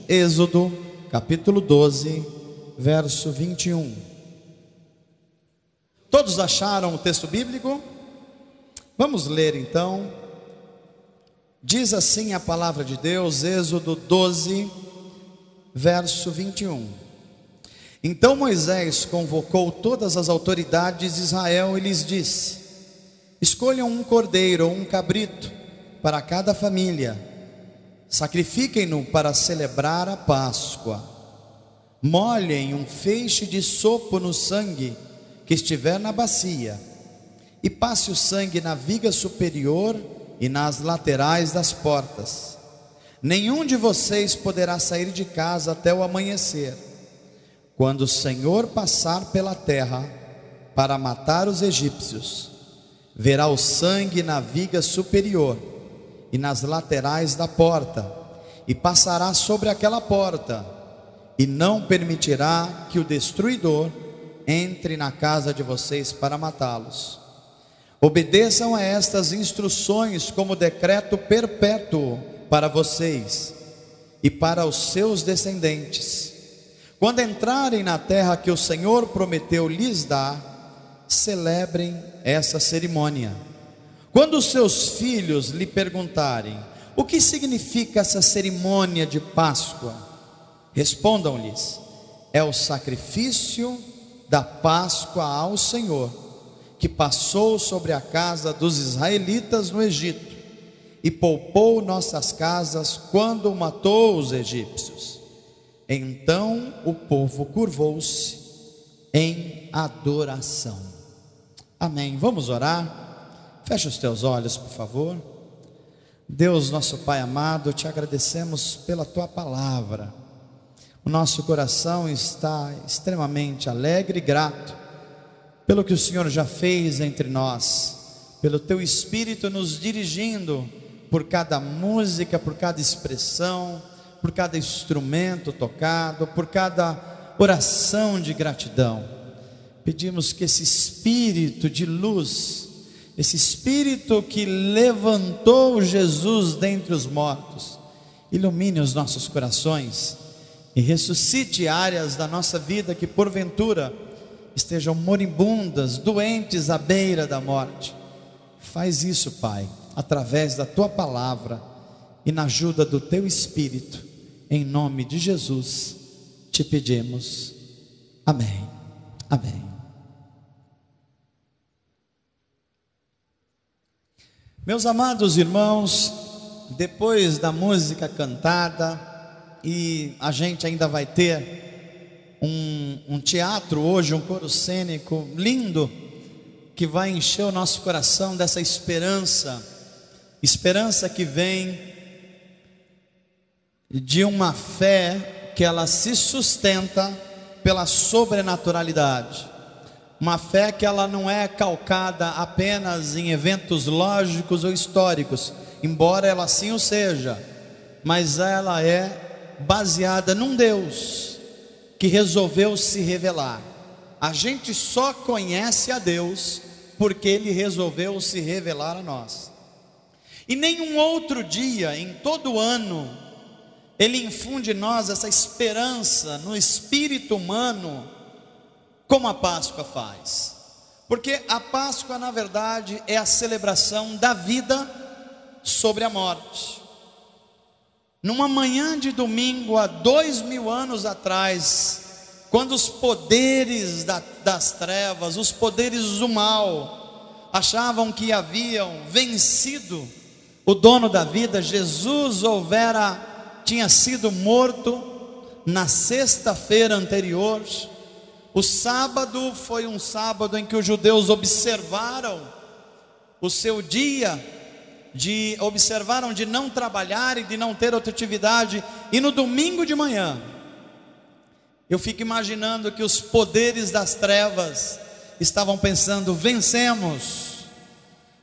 Êxodo, capítulo 12, verso 21. Todos acharam o texto bíblico? Vamos ler então. Diz assim a palavra de Deus, Êxodo 12, verso 21. Então Moisés convocou todas as autoridades de Israel e lhes disse: escolham um cordeiro ou um cabrito para cada família, sacrifiquem-no para celebrar a Páscoa. Molhem um feixe de sopo no sangue que estiver na bacia, e passe o sangue na viga superior e nas laterais das portas. Nenhum de vocês poderá sair de casa até o amanhecer. Quando o Senhor passar pela terra para matar os egípcios, verá o sangue na viga superior e nas laterais da porta, e passará sobre aquela porta, e não permitirá que o destruidor entre na casa de vocês para matá-los. Obedeçam a estas instruções como decreto perpétuo para vocês e para os seus descendentes. Quando entrarem na terra que o Senhor prometeu lhes dar, celebrem essa cerimônia. Quando os seus filhos lhe perguntarem: o que significa essa cerimônia de Páscoa? Respondam-lhes: é o sacrifício da Páscoa ao Senhor, que passou sobre a casa dos israelitas no Egito, e poupou nossas casas quando matou os egípcios. Então o povo curvou-se em adoração. Amém. Vamos orar? Feche os teus olhos, por favor. Deus, nosso Pai amado, te agradecemos pela tua palavra. O nosso coração está extremamente alegre e grato pelo que o Senhor já fez entre nós, pelo teu Espírito nos dirigindo por cada música, por cada expressão, por cada instrumento tocado, por cada oração de gratidão. Pedimos que esse Espírito de luz, esse Espírito que levantou Jesus dentre os mortos, ilumine os nossos corações e ressuscite áreas da nossa vida que porventura estejam moribundas, doentes à beira da morte. Faz isso, Pai, através da tua palavra e na ajuda do teu Espírito. Em nome de Jesus te pedimos. Amém. Amém. Meus amados irmãos, depois da música cantada, e a gente ainda vai ter um teatro hoje, um coro cênico lindo, que vai encher o nosso coração dessa esperança que vem de uma fé que ela se sustenta pela sobrenaturalidade. Uma fé que ela não é calcada apenas em eventos lógicos ou históricos, embora ela sim o seja, mas ela é baseada num Deus que resolveu se revelar. A gente só conhece a Deus porque Ele resolveu se revelar a nós. E nenhum outro dia, em todo o ano, Ele infunde em nós essa esperança no espírito humano, como a Páscoa faz. Porque a Páscoa, na verdade, é a celebração da vida sobre a morte. Numa manhã de domingo, há 2000 anos atrás, quando os poderes das trevas, os poderes do mal, achavam que haviam vencido o dono da vida, Jesus tinha sido morto na sexta-feira anterior. O sábado foi um sábado em que os judeus observaram o seu dia, observaram de não trabalhar e de não ter outra atividade. E no domingo de manhã, eu fico imaginando que os poderes das trevas estavam pensando: vencemos,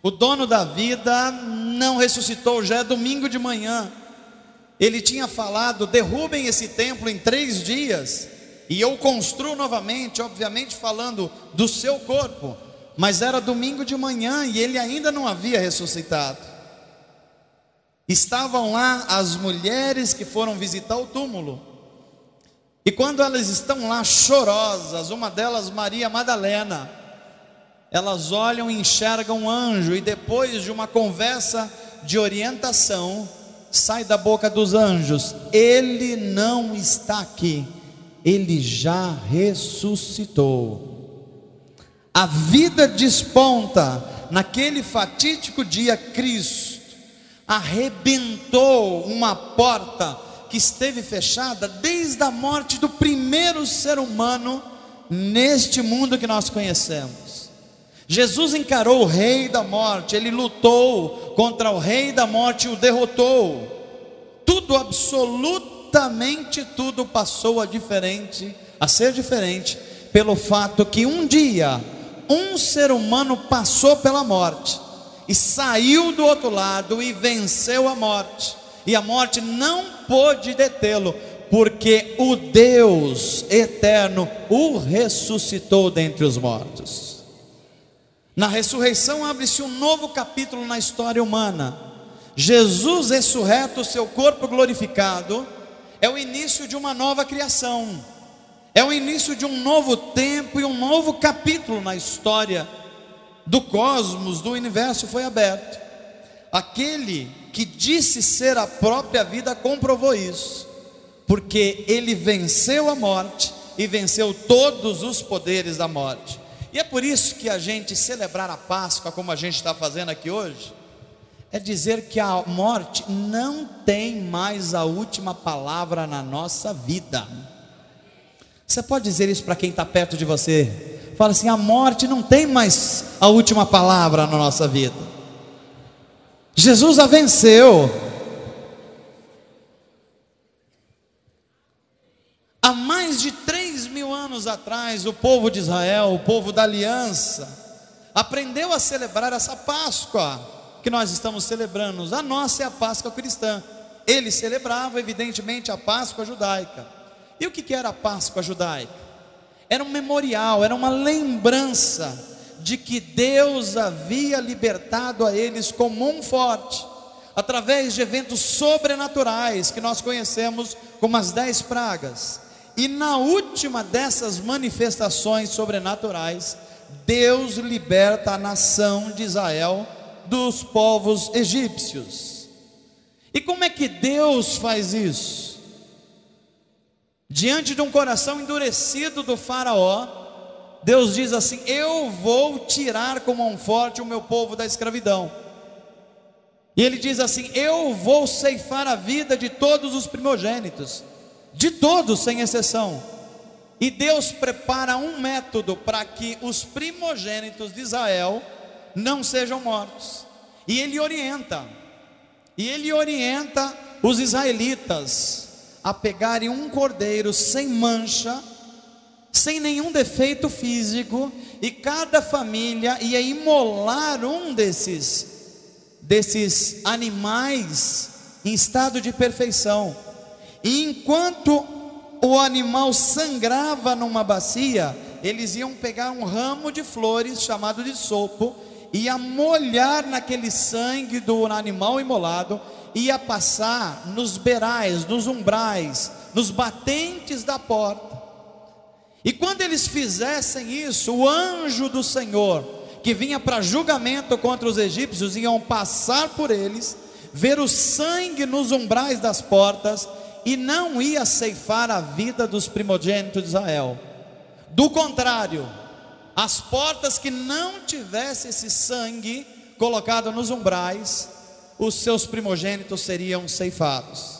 o dono da vida não ressuscitou, já é domingo de manhã. Ele tinha falado: derrubem esse templo em 3 dias e eu construo novamente, obviamente falando do seu corpo, mas era domingo de manhã e ele ainda não havia ressuscitado. Estavam lá as mulheres que foram visitar o túmulo. E quando elas estão lá chorosas, uma delas, Maria Madalena, elas olham e enxergam um anjo, e depois de uma conversa de orientação, sai da boca dos anjos: ele não está aqui, ele já ressuscitou. A vida desponta. Naquele fatídico dia, Cristo arrebentou uma porta que esteve fechada desde a morte do primeiro ser humano neste mundo que nós conhecemos. Jesus encarou o rei da morte, ele lutou contra o rei da morte e o derrotou. Tudo, absolutamente tudo, passou a ser diferente pelo fato que um dia um ser humano passou pela morte e saiu do outro lado e venceu a morte, e a morte não pôde detê-lo, porque o Deus eterno o ressuscitou dentre os mortos. Na ressurreição abre-se um novo capítulo na história humana. Jesus ressurreto, seu corpo glorificado, é o início de uma nova criação, é o início de um novo tempo e um novo capítulo na história do cosmos, do universo foi aberto. Aquele que disse ser a própria vida comprovou isso, porque ele venceu a morte e venceu todos os poderes da morte. E é por isso que a gente celebrar a Páscoa, como a gente está fazendo aqui hoje, é dizer que a morte não tem mais a última palavra na nossa vida. Você pode dizer isso para quem está perto de você? Fala assim: a morte não tem mais a última palavra na nossa vida. Jesus a venceu. Há mais de 3.000 anos atrás, o povo de Israel, o povo da aliança, aprendeu a celebrar essa Páscoa que nós estamos celebrando. A nossa é a Páscoa cristã. Eles celebravam, evidentemente, a Páscoa judaica. E o que era a Páscoa judaica? Era um memorial, era uma lembrança de que Deus havia libertado a eles com mão forte, através de eventos sobrenaturais que nós conhecemos como as 10 pragas. E na última dessas manifestações sobrenaturais, Deus liberta a nação de Israel dos povos egípcios. E como é que Deus faz isso? Diante de um coração endurecido do faraó, Deus diz assim: eu vou tirar com mão forte o meu povo da escravidão. E ele diz assim: eu vou ceifar a vida de todos os primogênitos, de todos sem exceção. E Deus prepara um método para que os primogênitos de Israel não sejam mortos. E ele orienta os israelitas a pegarem um cordeiro sem mancha, sem nenhum defeito físico, e cada família ia imolar um desses animais em estado de perfeição. E enquanto o animal sangrava numa bacia, eles iam pegar um ramo de flores chamado de sopo, ia molhar naquele sangue do animal imolado, ia passar nos beirais, nos umbrais, nos batentes da porta. E quando eles fizessem isso, o anjo do Senhor, que vinha para julgamento contra os egípcios, iam passar por eles, ver o sangue nos umbrais das portas, e não ia ceifar a vida dos primogênitos de Israel. Do contrário, as portas que não tivesse esse sangue colocado nos umbrais, os seus primogênitos seriam ceifados.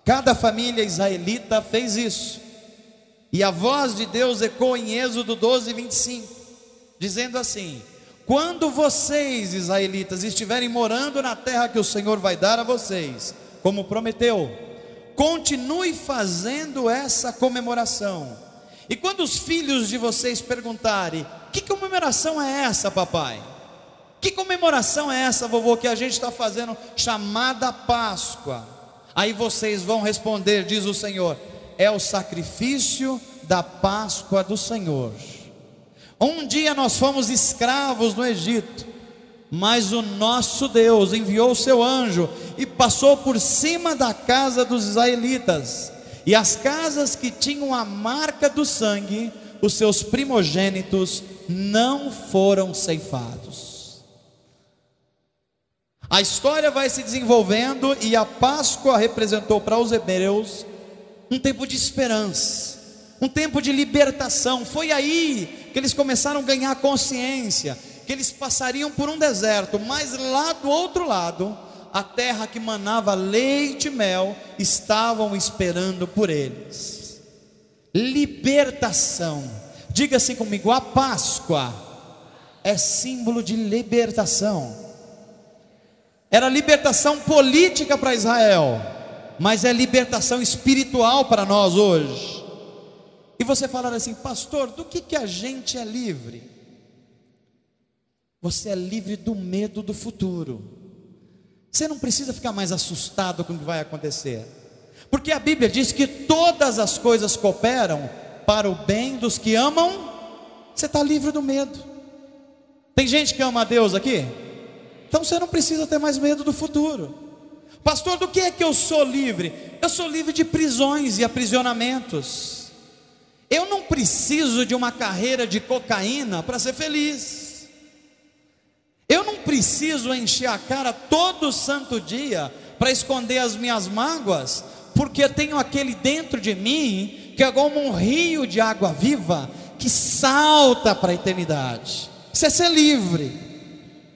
Cada família israelita fez isso. E a voz de Deus ecoou em Êxodo 12:25, dizendo assim: quando vocês, israelitas, estiverem morando na terra que o Senhor vai dar a vocês, como prometeu, continue fazendo essa comemoração. E quando os filhos de vocês perguntarem: que comemoração é essa, papai? Que comemoração é essa, vovô, que a gente está fazendo, chamada Páscoa? Aí vocês vão responder, diz o Senhor: é o sacrifício da Páscoa do Senhor. Um dia nós fomos escravos no Egito, Mas o nosso Deus enviou o seu anjo e passou por cima da casa dos israelitas, e as casas que tinham a marca do sangue, os seus primogênitos não foram ceifados. A história vai se desenvolvendo, e a Páscoa representou para os hebreus um tempo de esperança, um tempo de libertação. Foi aí que eles começaram a ganhar consciência que eles passariam por um deserto, mas lá do outro lado, a terra que manava leite e mel, estavam esperando por eles. Libertação. Diga assim comigo: a Páscoa é símbolo de libertação. Era libertação política para Israel, mas é libertação espiritual para nós hoje. E você falar assim: pastor, do que a gente é livre? Você é livre do medo do futuro. Você não precisa ficar mais assustado com o que vai acontecer, porque a Bíblia diz que todas as coisas cooperam para o bem dos que amam. Você está livre do medo. Tem gente que ama a Deus aqui? Então você não precisa ter mais medo do futuro. Pastor, do que é que eu sou livre? Eu sou livre de prisões e aprisionamentos. Eu não preciso de uma carreira de cocaína para ser feliz. Eu não preciso encher a cara todo santo dia para esconder as minhas mágoas, porque tenho aquele dentro de mim que é como um rio de água viva que salta para a eternidade. Isso é ser livre.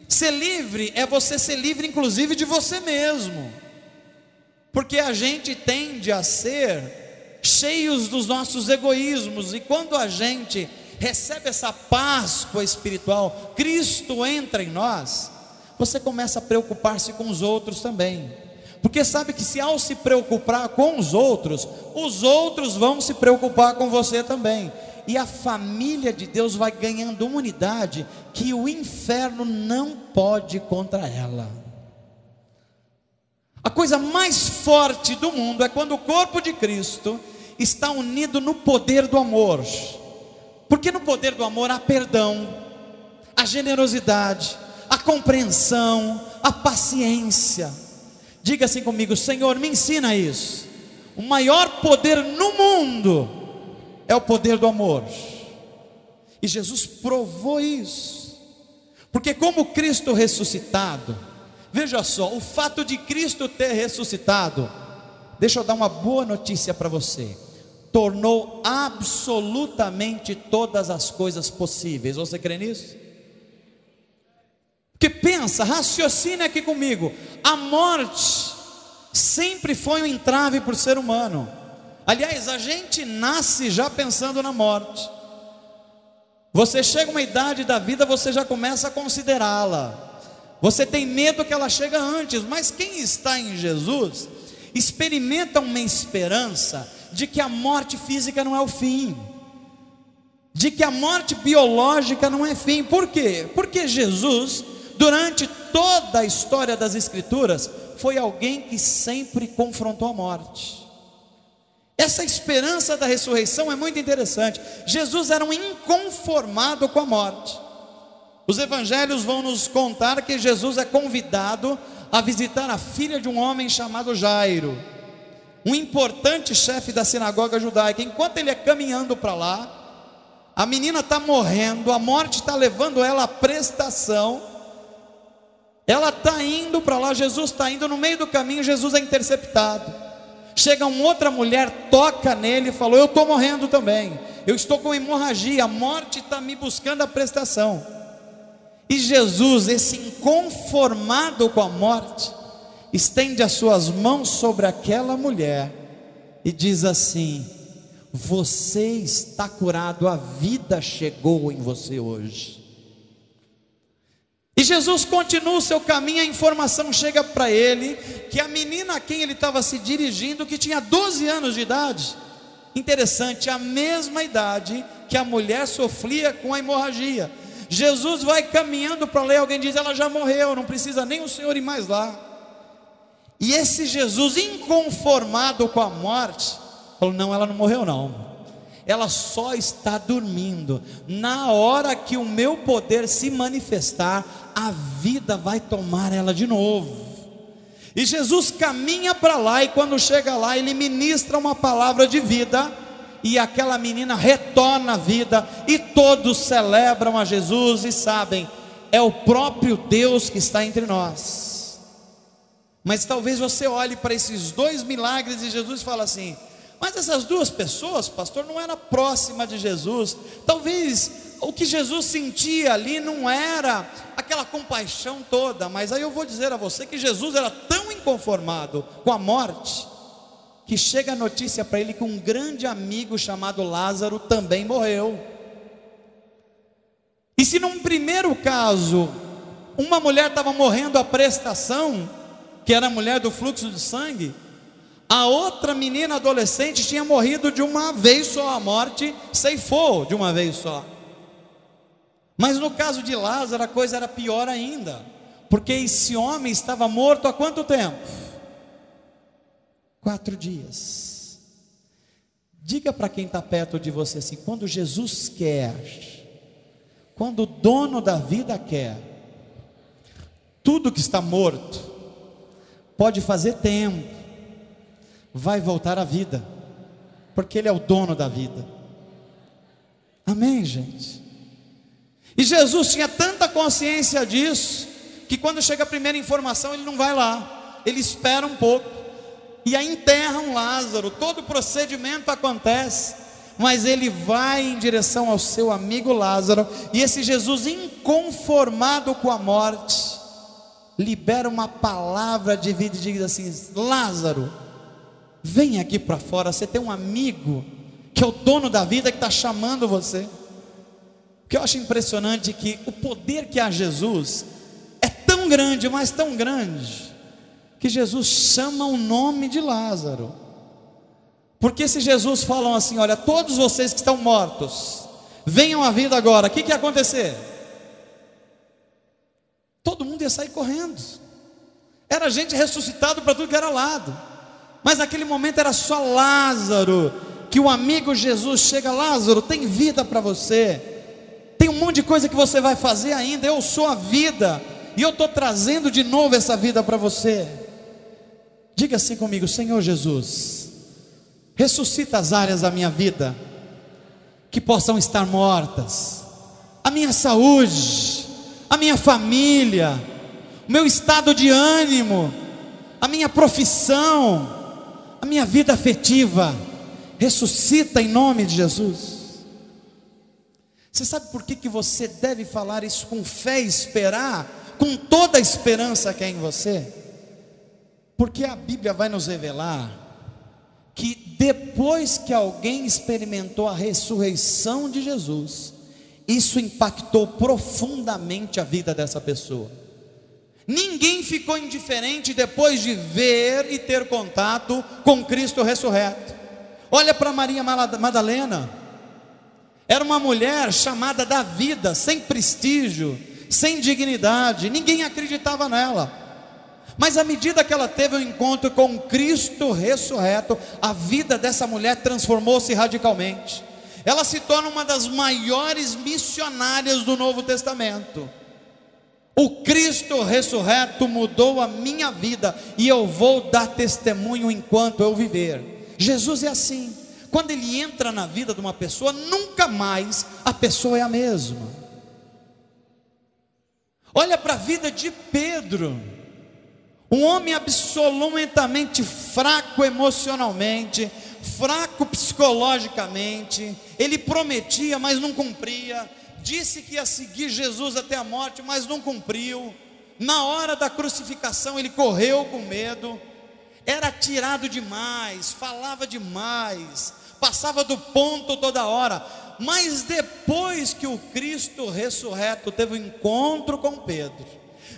Ser livre é você ser livre inclusive de você mesmo, porque a gente tende a ser cheios dos nossos egoísmos, e quando a gente recebe essa Páscoa espiritual, Cristo entra em nós, você começa a preocupar-se com os outros também, porque sabe que se ao se preocupar com os outros vão se preocupar com você também, e a família de Deus vai ganhando uma unidade que o inferno não pode contra ela. A coisa mais forte do mundo é quando o corpo de Cristo está unido no poder do amor, porque no poder do amor há perdão, a generosidade, a compreensão, a paciência. Diga assim comigo: Senhor, me ensina isso. O maior poder no mundo é o poder do amor, e Jesus provou isso, porque como Cristo ressuscitado, veja só, o fato de Cristo ter ressuscitado, deixa eu dar uma boa notícia para você, tornou absolutamente todas as coisas possíveis. Você crê nisso? Porque pensa, raciocina aqui comigo, a morte sempre foi um entrave para o ser humano. Aliás, a gente nasce já pensando na morte. Você chega a uma idade da vida, você já começa a considerá-la. Você tem medo que ela chegue antes, mas quem está em Jesus experimenta uma esperança de que a morte física não é o fim, de que a morte biológica não é fim. Por quê? Porque Jesus, durante toda a história das Escrituras, foi alguém que sempre confrontou a morte. Essa esperança da ressurreição é muito interessante. Jesus era um inconformado com a morte. Os evangelhos vão nos contar que Jesus é convidado a visitar a filha de um homem chamado Jairo, um importante chefe da sinagoga judaica. Enquanto ele é caminhando para lá, a menina está morrendo, a morte está levando ela à prestação, ela está indo para lá, Jesus está indo, no meio do caminho Jesus é interceptado. Chega uma outra mulher, toca nele e falou: eu estou morrendo também, eu estou com hemorragia, a morte está me buscando a prestação. E Jesus, esse inconformado com a morte, estende as suas mãos sobre aquela mulher e diz assim: você está curado, a vida chegou em você hoje. E Jesus continua o seu caminho, a informação chega para ele que a menina a quem ele estava se dirigindo, que tinha 12 anos de idade, interessante, a mesma idade que a mulher sofria com a hemorragia. Jesus vai caminhando para lá e alguém diz: ela já morreu, não precisa nem o Senhor ir mais lá. E esse Jesus inconformado com a morte falou: não, ela não morreu não, ela só está dormindo. Na hora que o meu poder se manifestar, a vida vai tomar ela de novo. E Jesus caminha para lá, e quando chega lá, ele ministra uma palavra de vida, e aquela menina retorna à vida, e todos celebram a Jesus e sabem, é o próprio Deus que está entre nós. Mas talvez você olhe para esses dois milagres e Jesus fala assim: mas essas duas pessoas, pastor, não era próxima de Jesus. Talvez o que Jesus sentia ali não era aquela compaixão toda. Mas aí eu vou dizer a você que Jesus era tão inconformado com a morte, que chega a notícia para ele que um grande amigo chamado Lázaro também morreu. E se num primeiro caso uma mulher estava morrendo à prestação, que era a mulher do fluxo de sangue, a outra menina adolescente tinha morrido de uma vez só, a morte ceifou de uma vez só. Mas no caso de Lázaro a coisa era pior ainda, porque esse homem estava morto há quanto tempo? 4 dias. Diga para quem está perto de você assim: quando Jesus quer, quando o dono da vida quer, tudo que está morto pode fazer tempo, vai voltar à vida, porque Ele é o dono da vida. Amém, gente? E Jesus tinha tanta consciência disso, que quando chega a primeira informação, ele não vai lá, ele espera um pouco, e aí enterram Lázaro. Todo o procedimento acontece, mas ele vai em direção ao seu amigo Lázaro, e esse Jesus, inconformado com a morte, libera uma palavra de vida e diz assim: Lázaro, vem aqui para fora, você tem um amigo que é o dono da vida, que está chamando você. O que eu acho impressionante é que o poder que há Jesus é tão grande, mas tão grande, que Jesus chama o nome de Lázaro. Porque se Jesus falam assim: olha, todos vocês que estão mortos, venham à vida agora, o que ia acontecer? Todo mundo ia sair correndo, era gente ressuscitado para tudo que era lado. Mas naquele momento era só Lázaro, que o amigo Jesus chega: Lázaro, tem vida para você, tem um monte de coisa que você vai fazer ainda, eu sou a vida, e eu estou trazendo de novo essa vida para você. Diga assim comigo: Senhor Jesus, ressuscita as áreas da minha vida que possam estar mortas, a minha saúde, a minha família, o meu estado de ânimo, a minha profissão, a minha vida afetiva. Ressuscita em nome de Jesus. Você sabe por que você deve falar isso com fé e esperar, com toda a esperança que é em você? Porque a Bíblia vai nos revelar que depois que alguém experimentou a ressurreição de Jesus, isso impactou profundamente a vida dessa pessoa. Ninguém ficou indiferente depois de ver e ter contato com Cristo ressurreto. Olha para Maria Madalena, era uma mulher chamada da vida, sem prestígio, sem dignidade, ninguém acreditava nela. Mas à medida que ela teve um encontro com Cristo ressurreto, a vida dessa mulher transformou-se radicalmente. Ela se torna uma das maiores missionárias do Novo Testamento. O Cristo ressurreto mudou a minha vida, e eu vou dar testemunho enquanto eu viver. Jesus é assim: quando Ele entra na vida de uma pessoa, nunca mais a pessoa é a mesma. Olha para a vida de Pedro, um homem absolutamente fraco emocionalmente, fraco psicologicamente. Ele prometia, mas não cumpria. Disse que ia seguir Jesus até a morte, mas não cumpriu. Na hora da crucificação ele correu com medo, era tirado demais, falava demais, passava do ponto toda hora. Mas depois que o Cristo ressurreto teve um encontro com Pedro,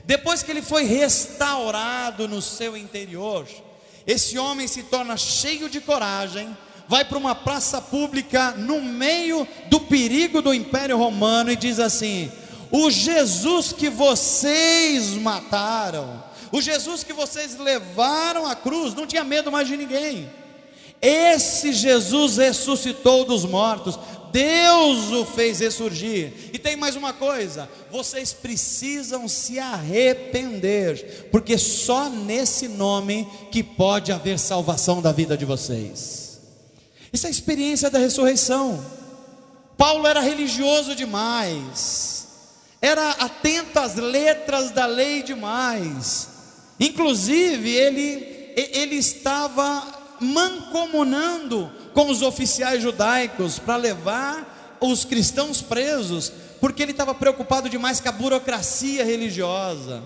depois que ele foi restaurado no seu interior, esse homem se torna cheio de coragem, vai para uma praça pública no meio do perigo do Império Romano e diz assim: o Jesus que vocês mataram, o Jesus que vocês levaram à cruz, não tinha medo mais de ninguém. Esse Jesus ressuscitou dos mortos, Deus o fez ressurgir. E tem mais uma coisa: vocês precisam se arrepender, porque só nesse nome que pode haver salvação da vida de vocês. Isso é a experiência da ressurreição. Paulo era religioso demais, era atento às letras da lei demais. Inclusive ele estava mancomunando com os oficiais judaicos para levar os cristãos presos, porque ele estava preocupado demais com a burocracia religiosa.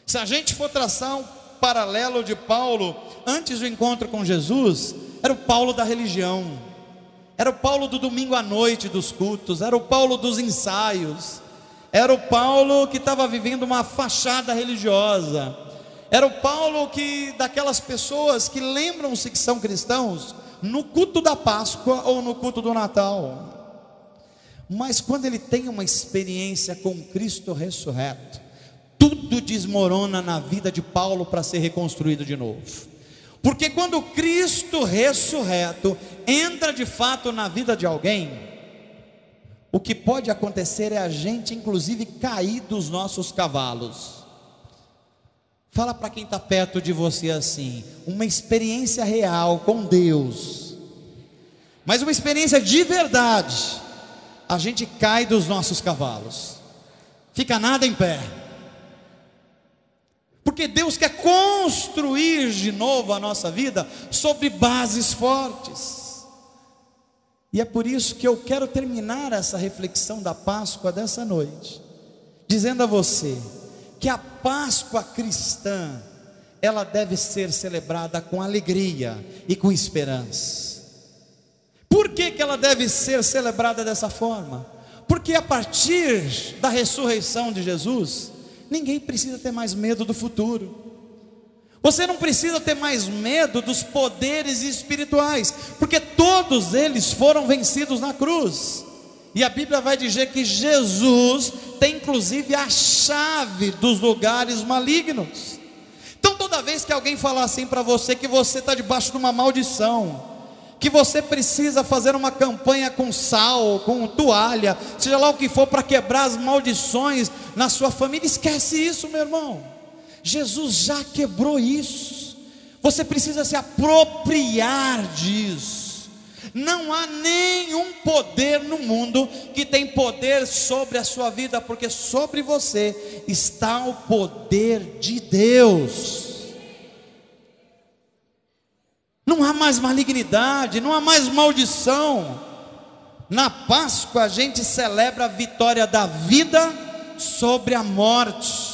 Se a gente for traçar um paralelo de Paulo antes do encontro com Jesus, era o Paulo da religião, era o Paulo do domingo à noite dos cultos, era o Paulo dos ensaios, era o Paulo que estava vivendo uma fachada religiosa, era o Paulo daquelas pessoas que lembram-se que são cristãos no culto da Páscoa ou no culto do Natal. Mas quando ele tem uma experiência com Cristo ressurreto, tudo desmorona na vida de Paulo para ser reconstruído de novo. Porque quando Cristo ressurreto entra de fato na vida de alguém, o que pode acontecer é a gente inclusive cair dos nossos cavalos. Fala para quem está perto de você assim: uma experiência real com Deus, mas uma experiência de verdade, a gente cai dos nossos cavalos, fica nada em pé, porque Deus quer construir de novo a nossa vida sobre bases fortes. E é por isso que eu quero terminar essa reflexão da Páscoa dessa noite dizendo a você que a Páscoa cristã, ela deve ser celebrada com alegria e com esperança. Por que ela deve ser celebrada dessa forma? Porque a partir da ressurreição de Jesus, ninguém precisa ter mais medo do futuro. Você não precisa ter mais medo dos poderes espirituais, porque todos eles foram vencidos na cruz. E a Bíblia vai dizer que Jesus tem inclusive a chave dos lugares malignos. Então toda vez que alguém falar assim para você que você está debaixo de uma maldição, que você precisa fazer uma campanha com sal, com toalha, seja lá o que for, para quebrar as maldições na sua família, esquece isso, meu irmão. Jesus já quebrou isso. Você precisa se apropriar disso. Não há nenhum poder no mundo que tem poder sobre a sua vida, porque sobre você está o poder de Deus. Não há mais malignidade, não há mais maldição. Na Páscoa a gente celebra a vitória da vida sobre a morte.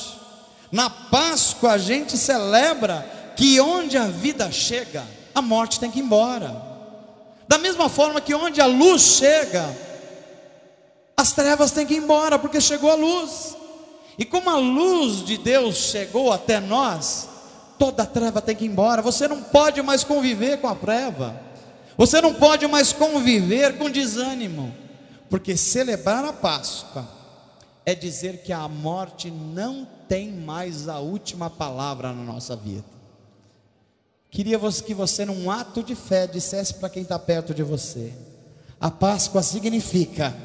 Na Páscoa a gente celebra que onde a vida chega, a morte tem que ir embora. Da mesma forma que onde a luz chega, as trevas têm que ir embora, porque chegou a luz. E como a luz de Deus chegou até nós, toda a treva tem que ir embora. Você não pode mais conviver com a treva, você não pode mais conviver com desânimo, porque celebrar a Páscoa é dizer que a morte não tem mais a última palavra na nossa vida. Queria que você, num ato de fé, dissesse para quem está perto de você: a Páscoa significa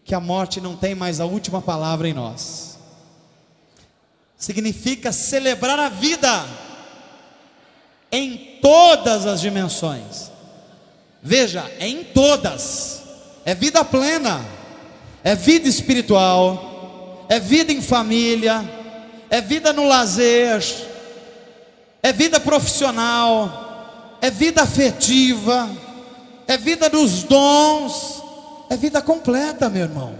que a morte não tem mais a última palavra em nós. Significa celebrar a vida em todas as dimensões. Veja, é em todas. É vida plena, é vida espiritual, é vida em família, é vida no lazer, é vida profissional, é vida afetiva, é vida dos dons, é vida completa, meu irmão.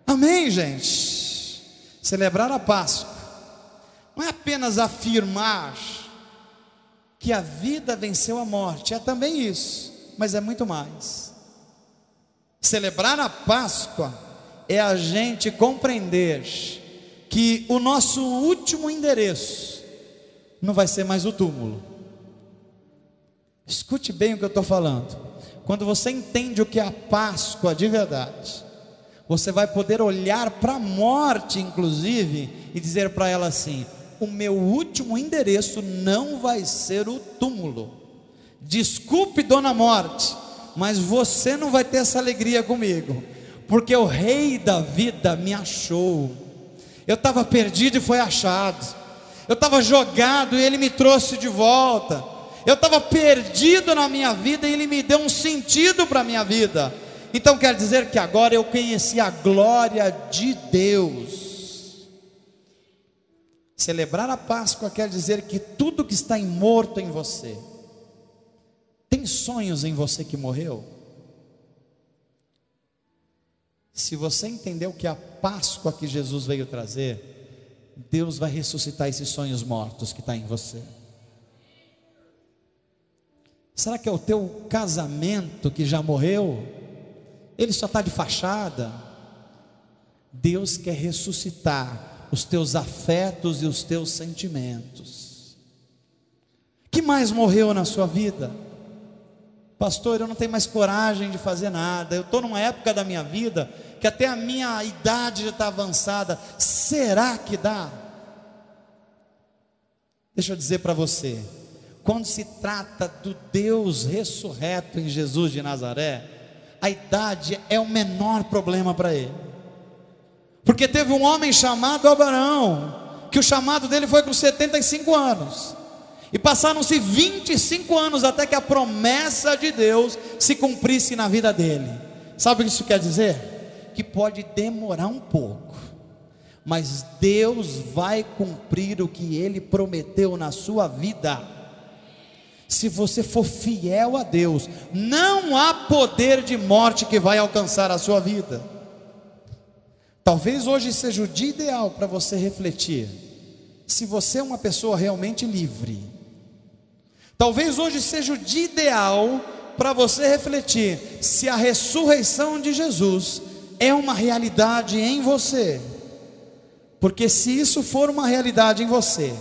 Amém, gente? Celebrar a Páscoa não é apenas afirmar que a vida venceu a morte, é também isso, mas é muito mais. Celebrar a Páscoa é a gente compreender que o nosso último endereço não vai ser mais o túmulo. Escute bem o que eu estou falando. Quando você entende o que é a Páscoa de verdade, você vai poder olhar para a morte inclusive e dizer para ela assim: o meu último endereço não vai ser o túmulo, Desculpe, dona Morte, mas você não vai ter essa alegria comigo, porque o Rei da vida me achou. Eu estava perdido e foi achado. Eu estava jogado e Ele me trouxe de volta. Eu estava perdido na minha vida e Ele me deu um sentido para a minha vida. Então quer dizer que agora eu conheci a glória de Deus. Celebrar a Páscoa quer dizer que tudo que está morto em você. Tem sonhos em você que morreu? Se você entendeu que a Páscoa que Jesus veio trazer, Deus vai ressuscitar esses sonhos mortos que estão em você. Será que é o teu casamento que já morreu? Ele só está de fachada? Deus quer ressuscitar os teus afetos e os teus sentimentos. Que mais morreu na sua vida? Pastor, eu não tenho mais coragem de fazer nada. Eu estou numa época da minha vida que até a minha idade já está avançada. Será que dá? Deixa eu dizer para você, quando se trata do Deus ressurreto em Jesus de Nazaré, a idade é o menor problema para Ele. Porque teve um homem chamado Abraão, que o chamado dele foi com 75 anos. E passaram-se 25 anos até que a promessa de Deus se cumprisse na vida dele. Sabe o que isso quer dizer? Que pode demorar um pouco, mas Deus vai cumprir o que Ele prometeu na sua vida. Se você for fiel a Deus, não há poder de morte que vai alcançar a sua vida. Talvez hoje seja o dia ideal para você refletir se você é uma pessoa realmente livre. Talvez hoje seja o dia ideal para você refletir se a ressurreição de Jesus é uma realidade em você. Porque se isso for uma realidade em você,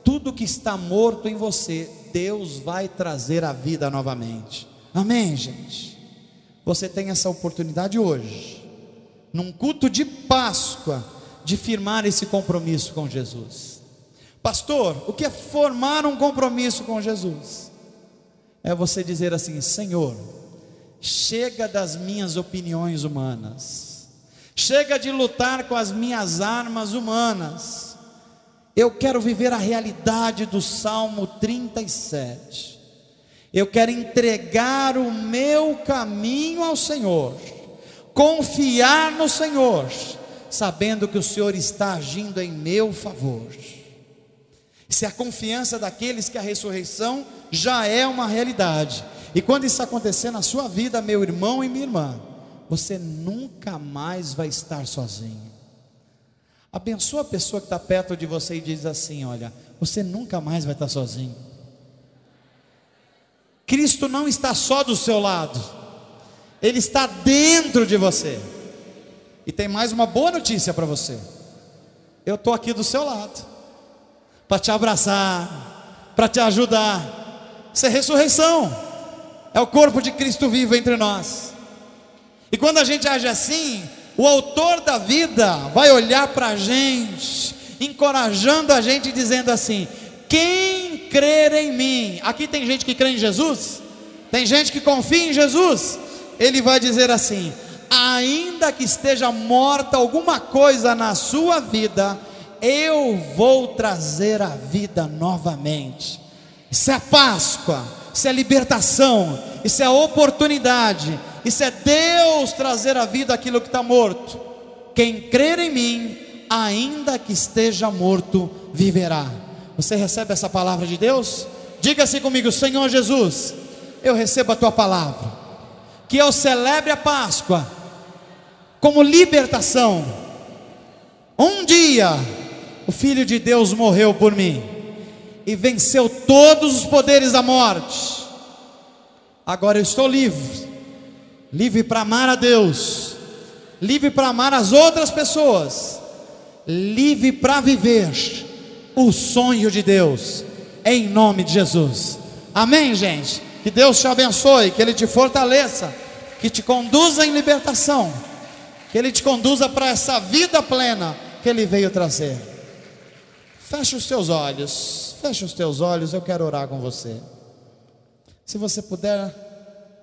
tudo que está morto em você, Deus vai trazer a vida novamente. Amém, gente? Você tem essa oportunidade hoje, num culto de Páscoa, de firmar esse compromisso com Jesus. Pastor, o que é formar um compromisso com Jesus? É você dizer assim: Senhor, chega das minhas opiniões humanas, chega de lutar com as minhas armas humanas. Eu quero viver a realidade do Salmo 37. Eu quero entregar o meu caminho ao Senhor, confiar no Senhor, sabendo que o Senhor está agindo em meu favor. Isso é a confiança daqueles que a ressurreição já é uma realidade. E quando isso acontecer na sua vida, meu irmão e minha irmã, você nunca mais vai estar sozinho. Abençoa a pessoa que está perto de você e diz assim: olha, você nunca mais vai estar sozinho. Cristo não está só do seu lado, Ele está dentro de você. E tem mais uma boa notícia para você: eu estou aqui do seu lado, para te abraçar, para te ajudar. Isso é ressurreição, é o corpo de Cristo vivo entre nós. E quando a gente age assim, o autor da vida vai olhar para a gente, encorajando a gente, dizendo assim: quem crer em mim. Aqui tem gente que crê em Jesus, tem gente que confia em Jesus. Ele vai dizer assim: ainda que esteja morta alguma coisa na sua vida, eu vou trazer a vida novamente. Isso é a Páscoa, isso é libertação, isso é a oportunidade, isso é Deus trazer à vida aquilo que está morto. Quem crer em mim, ainda que esteja morto, viverá. Você recebe essa palavra de Deus? Diga assim comigo: Senhor Jesus, eu recebo a tua palavra, que eu celebre a Páscoa como libertação. Um dia o Filho de Deus morreu por mim e venceu todos os poderes da morte. Agora eu estou livre, livre para amar a Deus, livre para amar as outras pessoas, livre para viver o sonho de Deus, em nome de Jesus. Amém, gente? Que Deus te abençoe, que Ele te fortaleça, que te conduza em libertação, que Ele te conduza para essa vida plena que Ele veio trazer. Feche os teus olhos, eu quero orar com você. Se você puder,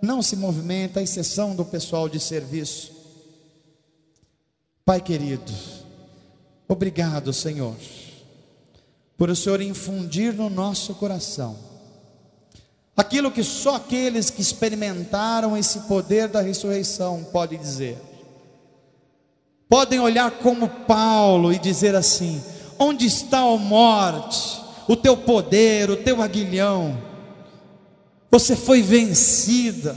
não se movimenta, à exceção do pessoal de serviço. Pai querido, obrigado, Senhor, por o Senhor infundir no nosso coração aquilo que só aqueles que experimentaram esse poder da ressurreição podem dizer. Podem olhar como Paulo e dizer assim: onde está, ó morte, o teu poder, o teu aguilhão? Você foi vencida.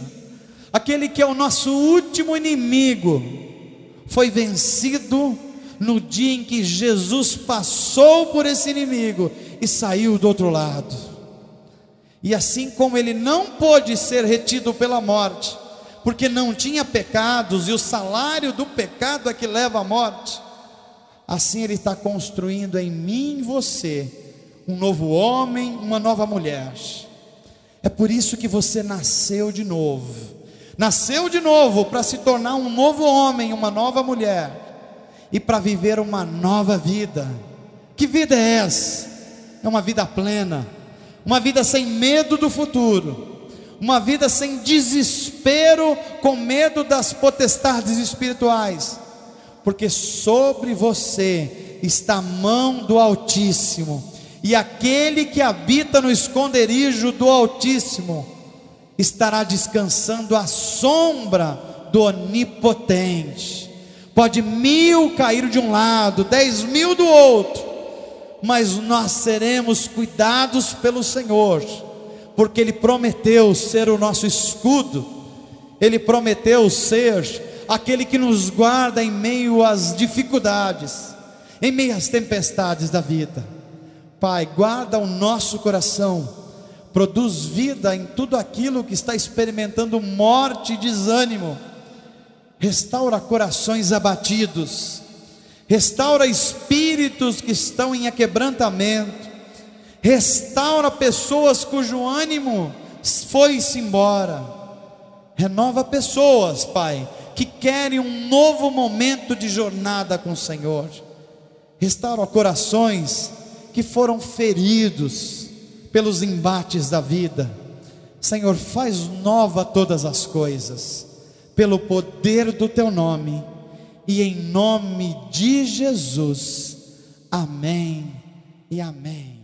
Aquele que é o nosso último inimigo foi vencido no dia em que Jesus passou por esse inimigo e saiu do outro lado. E assim como ele não pôde ser retido pela morte, porque não tinha pecados, e o salário do pecado é que leva à morte, assim ele está construindo em mim e em você um novo homem, uma nova mulher. É por isso que você nasceu de novo. Nasceu de novo para se tornar um novo homem, uma nova mulher, e para viver uma nova vida. Que vida é essa? É uma vida plena, uma vida sem medo do futuro, uma vida sem desespero, com medo das potestades espirituais, porque sobre você está a mão do Altíssimo, e aquele que habita no esconderijo do Altíssimo estará descansando à sombra do Onipotente. Pode 1000 cair de um lado, 10.000 do outro, mas nós seremos cuidados pelo Senhor, porque Ele prometeu ser o nosso escudo, Ele prometeu ser aquele que nos guarda em meio às dificuldades, em meio às tempestades da vida. Pai, guarda o nosso coração, produz vida em tudo aquilo que está experimentando morte e desânimo, restaura corações abatidos, restaura espíritos que estão em aquebrantamento, restaura pessoas cujo ânimo foi-se embora, renova pessoas, Pai, que querem um novo momento de jornada com o Senhor, restaura corações que foram feridos pelos embates da vida. Senhor, faz nova todas as coisas, pelo poder do Teu nome, e em nome de Jesus, amém e amém.